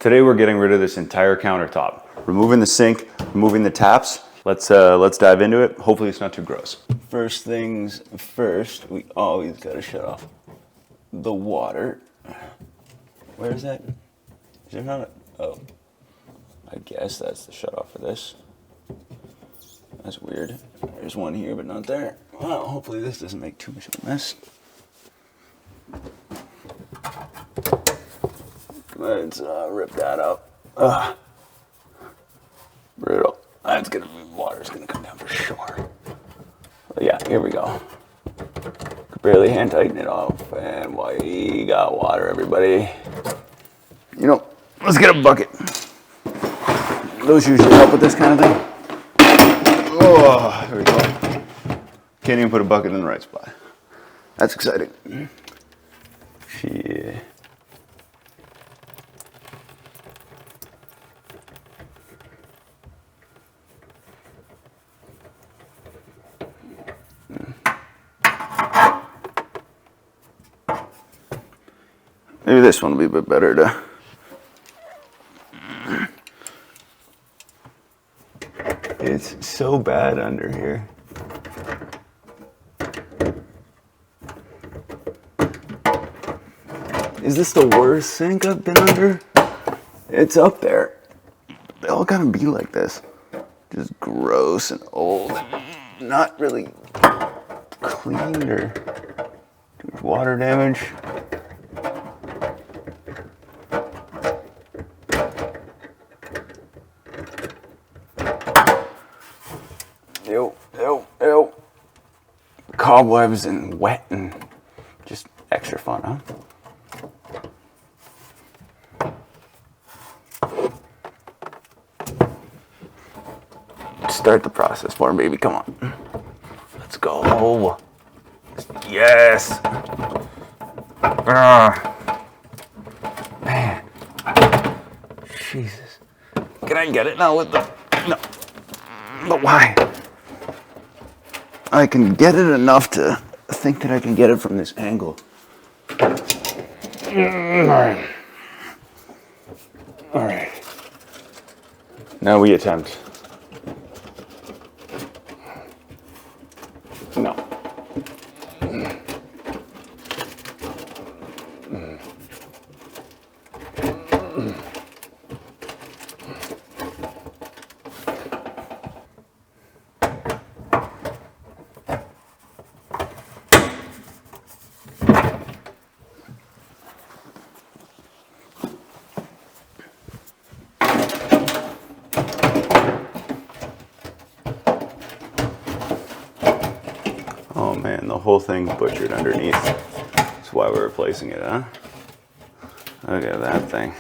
Today we're getting rid of this entire countertop. Removing the sink, removing the taps. Let's dive into it. Hopefully it's not too gross. First things first, we always gotta shut off the water. Where is that? Is there not a, oh, I guess that's the shut off for this. That's weird. There's one here, but not there. Well, hopefully this doesn't make too much of a mess. Let's rip that up. Brutal. That's gonna be, water's gonna come down for sure. But yeah, here we go. Could barely hand tighten it off, and we got water, everybody. You know, let's get a bucket. Those usually help with this kind of thing. Oh, there we go. Can't even put a bucket in the right spot. That's exciting. Shit. Maybe this one will be a bit better to... It's so bad under here. Is this the worst sink I've been under? It's up there. They all gotta be like this. Just gross and old and not really cleaned or too much water damage. Ew. Cobwebs and wet and just extra fun, huh? Start the process for me, baby. Come on. Let's go. Yes. Man. Jesus. Can I get it now with the... No. But why? I can get it enough to think that I can get it from this angle. Alright. Alright. Now we attempt. No. Oh man, the whole thing's butchered underneath. That's why we're replacing it, huh? Look at that thing.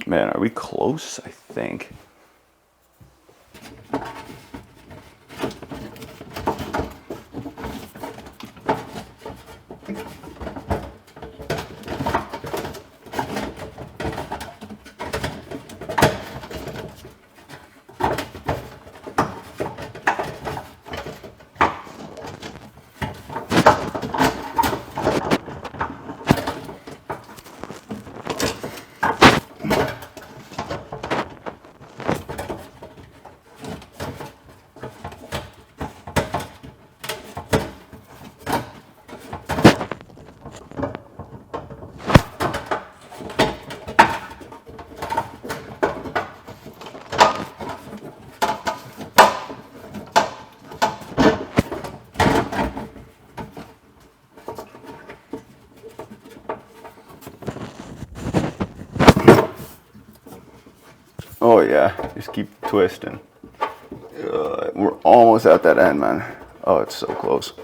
Man, are we close? I think. Oh yeah, just keep twisting. We're almost at that end, man. Oh, it's so close.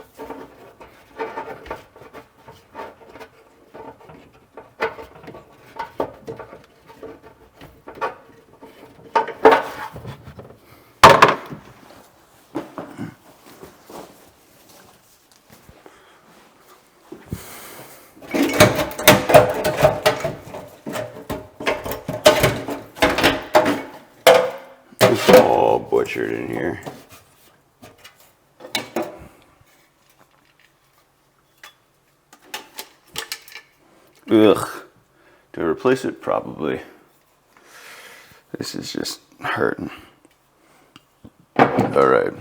It's all butchered in here. Ugh. Do I replace it? Probably. This is just hurting. All right.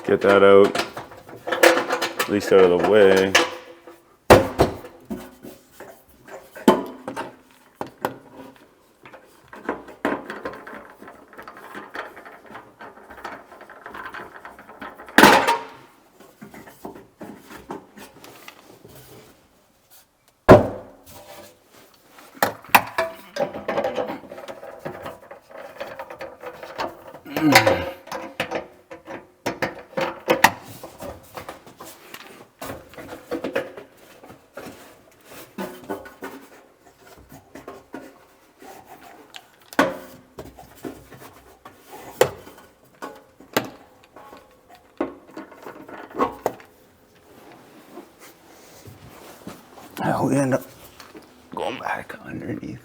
Get that out, at least out of the way. Now we end up going back underneath.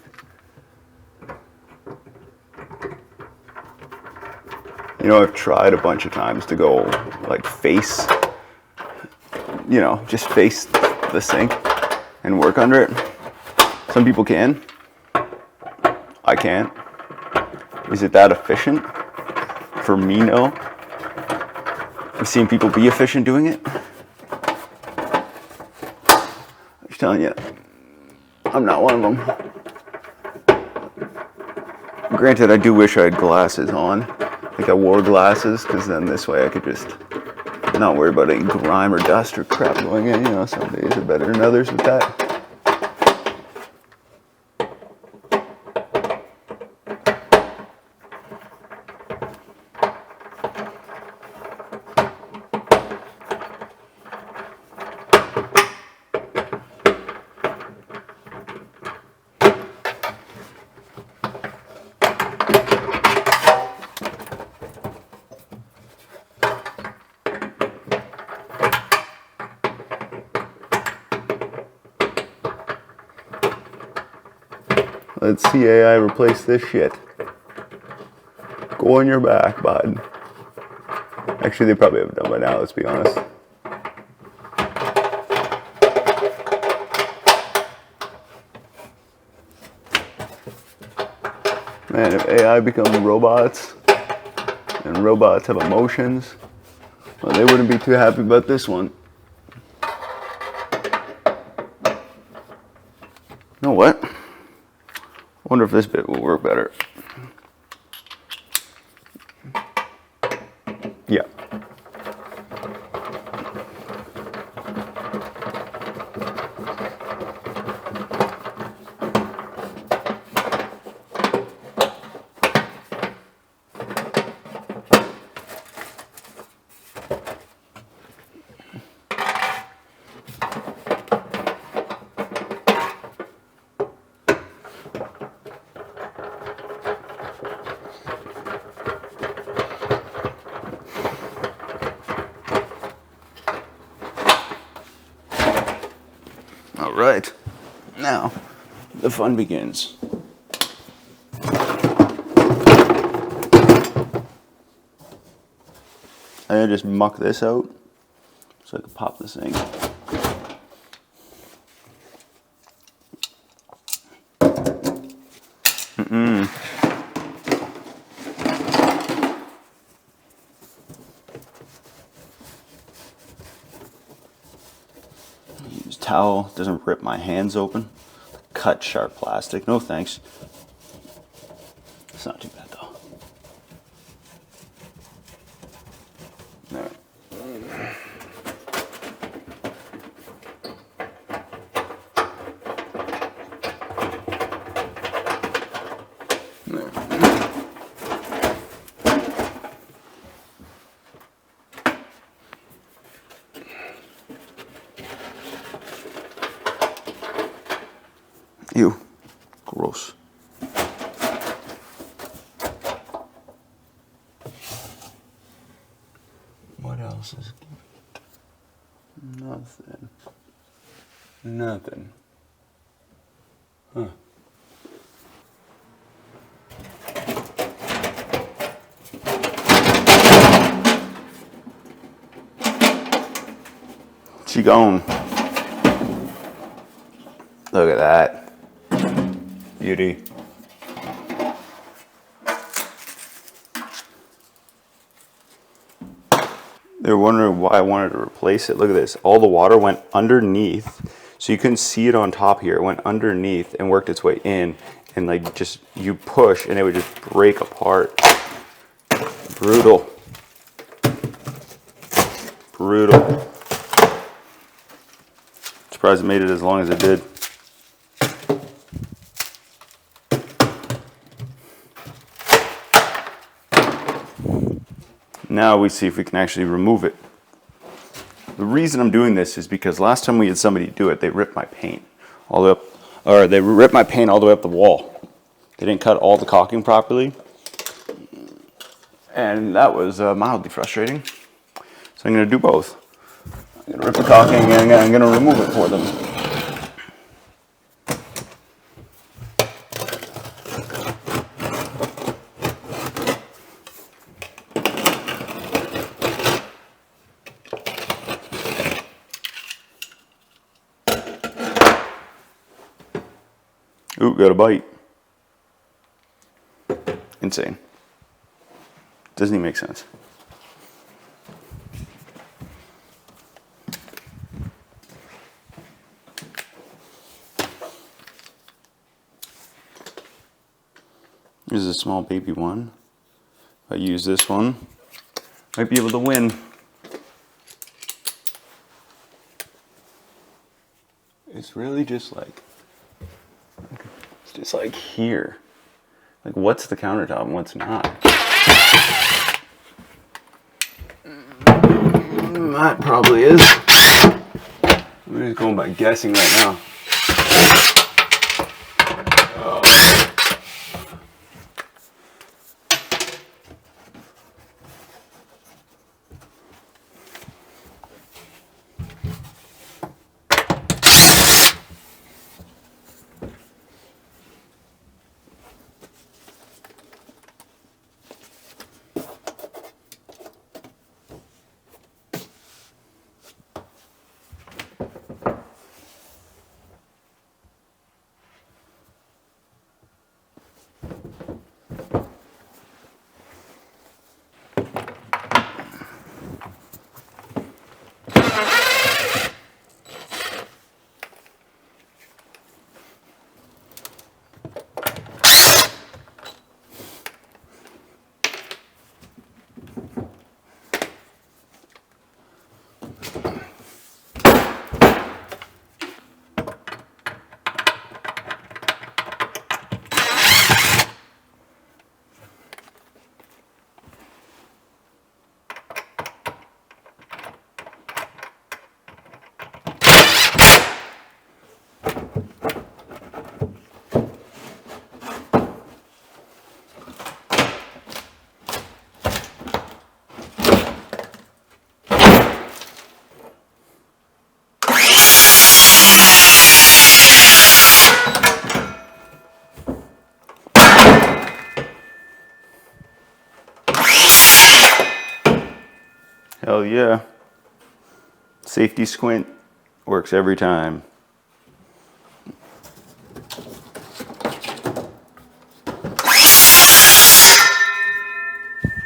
You know, I've tried a bunch of times to go like face, you know, just face the sink and work under it. Some people can. I can't. Is it that efficient? For me, no. I've seen people be efficient doing it. I'm just telling you, I'm not one of them. Granted, I do wish I had glasses on. Like I wore glasses, because then this way I could just not worry about any grime or dust or crap going in. You know, some days are better than others with that. Let's see AI replace this shit. Go on your back, bud. Actually, they probably have done by now, let's be honest. Man, if AI becomes robots, and robots have emotions, well, they wouldn't be too happy about this one. You know what? I wonder if this bit will work better. Yeah. All right, now the fun begins. I just muck this out so I can pop the sink. Use towel, doesn't rip my hands open. Cut sharp plastic, no thanks. It's not too bad though. All right. Ew, gross. What else is good? Nothing. Nothing. Huh. She gone. Look at that. Beauty. They're wondering why I wanted to replace it. Look at this. All the water went underneath. So you couldn't see it on top here. It went underneath and worked its way in. And like just, you push and it would just break apart. Brutal. Brutal. Surprised it made it as long as it did. Now we see if we can actually remove it. The reason I'm doing this is because last time we had somebody do it, they ripped my paint all the way up, or they ripped my paint all the way up the wall. They didn't cut all the caulking properly. And that was mildly frustrating. So I'm gonna do both. I'm gonna rip the caulking and I'm gonna remove it for them. Ooh, got a bite. Insane. Doesn't even make sense. This is a small baby one. If I use this one, might be able to win. It's really just like, it's just like here. Like what's the countertop and what's not? That probably is. I'm just going by guessing right now. Hell yeah. Safety squint works every time.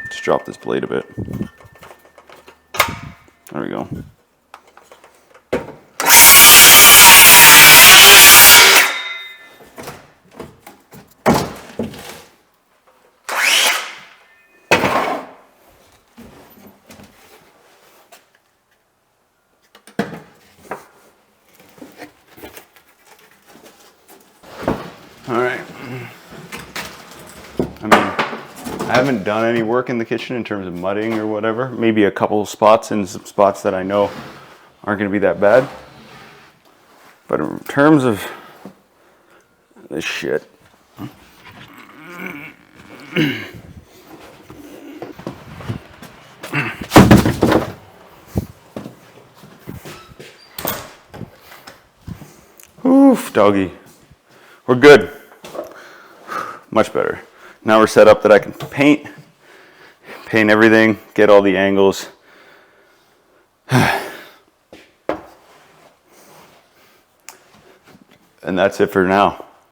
Just drop this blade a bit. There we go. All right. I mean, I haven't done any work in the kitchen in terms of mudding or whatever. Maybe a couple of spots and some spots that I know aren't going to be that bad. But in terms of this shit. Oof, doggy. We're good. Much better. Now we're set up that I can paint everything, get all the angles. And that's it for now.